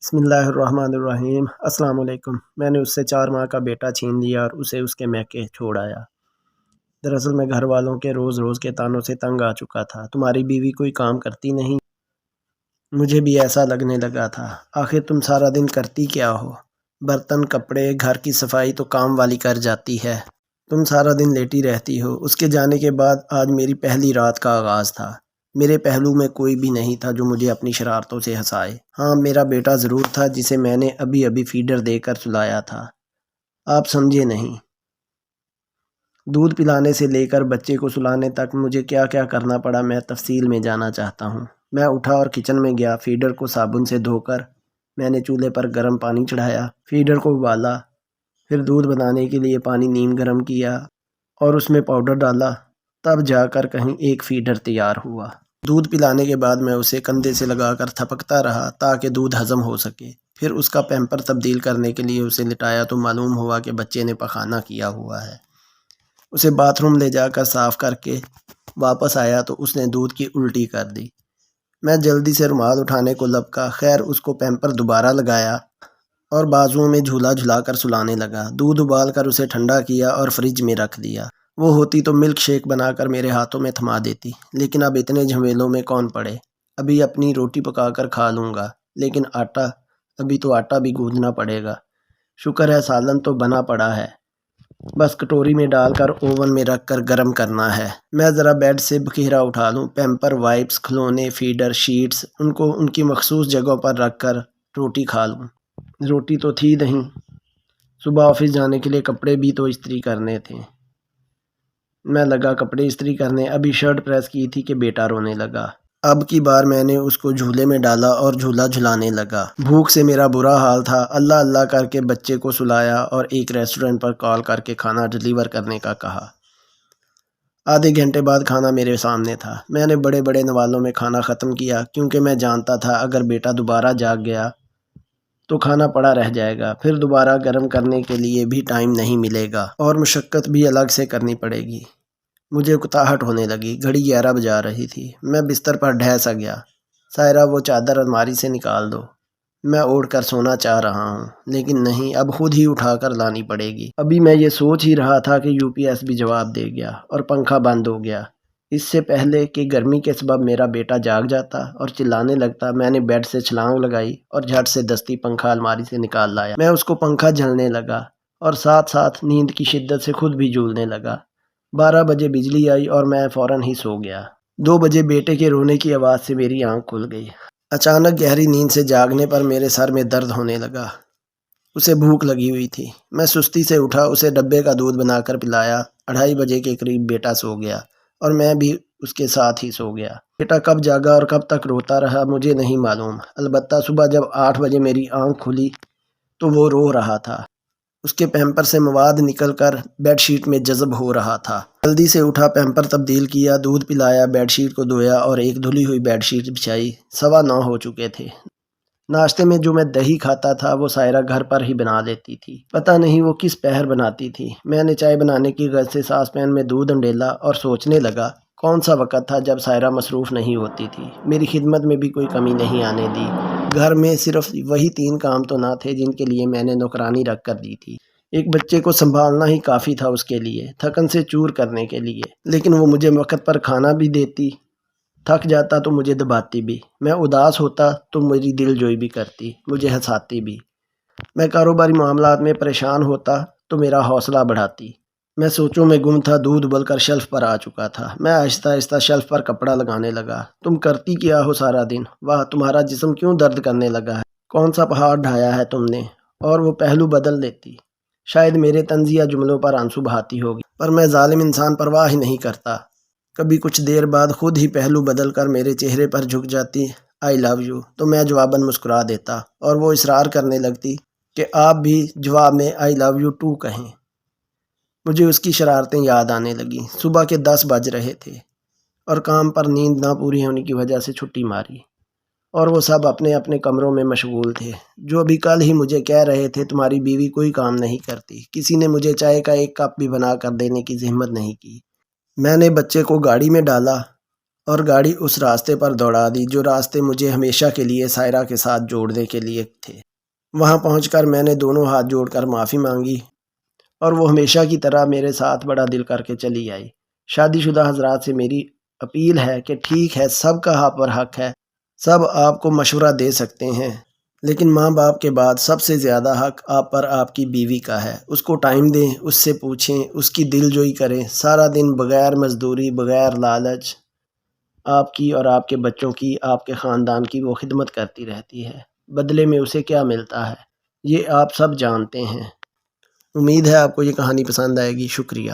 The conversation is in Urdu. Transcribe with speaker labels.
Speaker 1: بسم اللہ الرحمن الرحیم۔ السلام علیکم۔ میں نے اس سے 4 ماہ کا بیٹا چھین لیا اور اسے اس کے میکے چھوڑ آیا۔ دراصل میں گھر والوں کے روز روز کے تانوں سے تنگ آ چکا تھا۔ تمہاری بیوی کوئی کام کرتی نہیں؟ مجھے بھی ایسا لگنے لگا تھا۔ آخر تم سارا دن کرتی کیا ہو؟ برتن، کپڑے، گھر کی صفائی تو کام والی کر جاتی ہے۔ تم سارا دن لیٹی رہتی ہو۔ اس کے جانے کے بعد آج میری پہلی رات کا آغاز تھا۔ میرے پہلو میں کوئی بھی نہیں تھا جو مجھے اپنی شرارتوں سے ہنسائے۔ ہاں، میرا بیٹا ضرور تھا جسے میں نے ابھی ابھی فیڈر دے کر سلایا تھا۔ آپ سمجھے نہیں۔ دودھ پلانے سے لے کر بچے کو سلانے تک مجھے کیا کیا کرنا پڑا، میں تفصیل میں جانا چاہتا ہوں۔ میں اٹھا اور کچن میں گیا۔ فیڈر کو صابن سے دھو کر میں نے چولہے پر گرم پانی چڑھایا، فیڈر کو ابالا، پھر دودھ بنانے کے لیے پانی نیم گرم کیا اور اس میں پاؤڈر ڈالا، تب جا کر کہیں ایک فیڈر تیار ہوا۔ دودھ پلانے کے بعد میں اسے کندھے سے لگا کر تھپکتا رہا تاکہ دودھ ہضم ہو سکے۔ پھر اس کا پیمپر تبدیل کرنے کے لیے اسے لٹایا تو معلوم ہوا کہ بچے نے پخانہ کیا ہوا ہے۔ اسے باتھ روم لے جا کر صاف کر کے واپس آیا تو اس نے دودھ کی الٹی کر دی۔ میں جلدی سے رومال اٹھانے کو لپکا، خیر اس کو پیمپر دوبارہ لگایا اور بازوؤں میں جھولا جھلا کر سلانے لگا۔ دودھ ابال کر اسے ٹھنڈا کیا اور فریج میں رکھ دیا۔ وہ ہوتی تو ملک شیک بنا کر میرے ہاتھوں میں تھما دیتی، لیکن اب اتنے جھمیلوں میں کون پڑے۔ ابھی اپنی روٹی پکا کر کھا لوں گا، لیکن ابھی تو آٹا بھی گوندنا پڑے گا۔ شکر ہے سالن تو بنا پڑا ہے، بس کٹوری میں ڈال کر اوون میں رکھ کر گرم کرنا ہے۔ میں ذرا بیڈ سے بکھیرا اٹھا لوں، پیمپر، وائپس، کھلونے، فیڈر، شیٹس، ان کو ان کی مخصوص جگہوں پر رکھ کر روٹی کھا لوں۔ روٹی تو تھی نہیں، صبح آفس جانے کے لیے کپڑے بھی تو استری کرنے تھے۔ میں لگا کپڑے استری کرنے، ابھی شرٹ پریس کی تھی کہ بیٹا رونے لگا۔ اب کی بار میں نے اس کو جھولے میں ڈالا اور جھولا جھلانے لگا۔ بھوک سے میرا برا حال تھا۔ اللہ اللہ کر کے بچے کو سلایا اور ایک ریسٹورنٹ پر کال کر کے کھانا ڈیلیور کرنے کا کہا۔ آدھے گھنٹے بعد کھانا میرے سامنے تھا۔ میں نے بڑے بڑے نوالوں میں کھانا ختم کیا کیونکہ میں جانتا تھا اگر بیٹا دوبارہ جاگ گیا تو کھانا پڑا رہ جائے گا، پھر دوبارہ گرم کرنے کے لیے بھی ٹائم نہیں ملے گا اور مشقت بھی الگ سے کرنی پڑے گی۔ مجھے اکتاہٹ ہونے لگی۔ گھڑی 11 بجا رہی تھی۔ میں بستر پر ڈھہ سا گیا۔ سائرہ، وہ چادر الماری سے نکال دو۔ میں اوڑھ کر سونا چاہ رہا ہوں، لیکن نہیں، اب خود ہی اٹھا کر لانی پڑے گی۔ ابھی میں یہ سوچ ہی رہا تھا کہ UPS بھی جواب دے گیا اور پنکھا بند ہو گیا۔ اس سے پہلے کہ گرمی کے سبب میرا بیٹا جاگ جاتا اور چلانے لگتا، میں نے بیڈ سے چھلانگ لگائی اور جھٹ سے دستی پنکھا الماری سے نکال لایا۔ میں اس کو پنکھا جھلنے لگا اور ساتھ ساتھ نیند کی شدت سے خود بھی جھولنے لگا۔ 12 بجے بجلی آئی اور میں فوراً ہی سو گیا۔ 2 بجے بیٹے کے رونے کی آواز سے میری آنکھ کھل گئی۔ اچانک گہری نیند سے جاگنے پر میرے سر میں درد ہونے لگا۔ اسے بھوک لگی ہوئی تھی۔ میں سستی سے اٹھا، اسے ڈبے کا دودھ بنا کر پلایا۔ 2:30 بجے کے قریب بیٹا سو گیا اور میں بھی اس کے ساتھ ہی سو گیا۔ بیٹا کب جاگا اور کب تک روتا رہا مجھے نہیں معلوم، البتہ صبح جب 8 بجے میری آنکھ کھلی تو وہ رو رہا تھا۔ اس کے پیمپر سے مواد نکل کر بیڈ شیٹ میں جذب ہو رہا تھا۔ جلدی سے اٹھا، پیمپر تبدیل کیا، دودھ پلایا، بیڈ شیٹ کو دھویا اور ایک دھلی ہوئی بیڈ شیٹ بچھائی۔ 9:15 ہو چکے تھے۔ ناشتے میں جو میں دہی کھاتا تھا وہ سائرہ گھر پر ہی بنا لیتی تھی۔ پتہ نہیں وہ کس پہر بناتی تھی۔ میں نے چائے بنانے کی غرض سے ساس پین میں دودھ انڈیلا اور سوچنے لگا کون سا وقت تھا جب سائرہ مصروف نہیں ہوتی تھی، میری خدمت میں بھی کوئی کمی نہیں آنے دی۔ گھر میں صرف وہی 3 کام تو نہ تھے جن کے لیے میں نے نوکرانی رکھ کر دی تھی۔ ایک بچے کو سنبھالنا ہی کافی تھا اس کے لیے، تھکن سے چور کرنے کے لیے، لیکن وہ مجھے وقت پر کھانا بھی دیتی، تھک جاتا تو مجھے دباتی بھی، میں اداس ہوتا تو میری دل جوئی بھی کرتی، مجھے ہنساتی بھی، میں کاروباری معاملات میں پریشان ہوتا تو میرا حوصلہ بڑھاتی۔ میں سوچوں میں گم تھا۔ دودھ ابل کر شیلف پر آ چکا تھا۔ میں آہستہ آہستہ شیلف پر کپڑا لگانے لگا۔ تم کرتی کیا ہو سارا دن؟ واہ، تمہارا جسم کیوں درد کرنے لگا ہے؟ کون سا پہاڑ ڈھایا ہے تم نے؟ اور وہ پہلو بدل دیتی، شاید میرے طنزیہ جملوں پر آنسو بہاتی ہوگی، پر میں ظالم انسان پرواہ ہی نہیں کرتا۔ کبھی کچھ دیر بعد خود ہی پہلو بدل کر میرے چہرے پر جھک جاتی، آئی لو یو، تو میں جواباً مسکرا دیتا اور وہ اصرار کرنے لگتی کہ آپ بھی جواب میں آئی لو یو ٹو کہیں۔ مجھے اس کی شرارتیں یاد آنے لگیں۔ صبح کے 10 بج رہے تھے اور کام پر نیند نہ پوری ہونے کی وجہ سے چھٹی ماری اور وہ سب اپنے اپنے کمروں میں مشغول تھے۔ جو ابھی کل ہی مجھے کہہ رہے تھے تمہاری بیوی کوئی کام نہیں کرتی، کسی نے مجھے چائے کا 1 کپ بھی بنا کر دینے کی زحمت نہیں کی۔ میں نے بچے کو گاڑی میں ڈالا اور گاڑی اس راستے پر دوڑا دی جو راستے مجھے ہمیشہ کے لیے سائرہ کے ساتھ جوڑنے کے لیے تھے۔ وہاں پہنچ کر میں نے دونوں ہاتھ جوڑ کر معافی مانگی اور وہ ہمیشہ کی طرح میرے ساتھ بڑا دل کر کے چلی آئی۔ شادی شدہ حضرات سے میری اپیل ہے کہ ٹھیک ہے، سب کا آپ پر حق ہے، سب آپ کو مشورہ دے سکتے ہیں، لیکن ماں باپ کے بعد سب سے زیادہ حق آپ پر آپ کی بیوی کا ہے۔ اس کو ٹائم دیں، اس سے پوچھیں، اس کی دل جوئی کریں۔ سارا دن بغیر مزدوری، بغیر لالچ آپ کی اور آپ کے بچوں کی، آپ کے خاندان کی وہ خدمت کرتی رہتی ہے۔ بدلے میں اسے کیا ملتا ہے یہ آپ سب جانتے ہیں۔ امید ہے آپ کو یہ کہانی پسند آئے گی۔ شکریہ۔